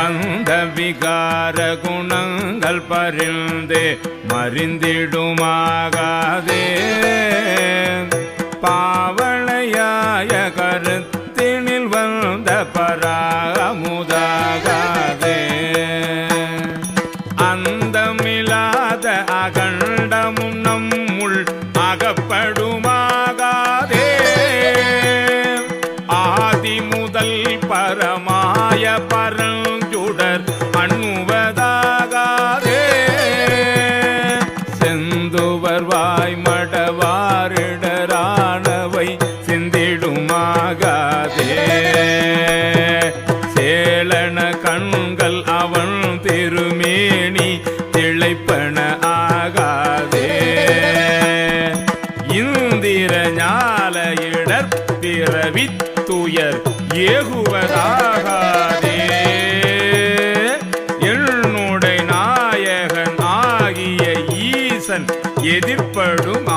வந்த விகார குணங்கள் பரிந்தே மறிந்திடுமாகாதே பாவளையாய கருத்தினில் வந்த பராமுதாகாதே அந்தமில்லாத அகண்டமும் நம்முள் அகப்படுமாகாதே ஆதி முதல் பரமாய பரஞ்சுடர் அண்ணுவதாகாதே செந்துவர் வாய்மடவாரிடரானவை சிந்திடுமாகாதே சேளன கண்கள் அவன் திருமேனி திளைப்பன ஆகாதே இந்திர ஞால இடற்பிறவித்துயர் ஏகுவதாகாதே என்னுடைய நாயகன் ஆகிய ஈசன் எதிர்ப்படும்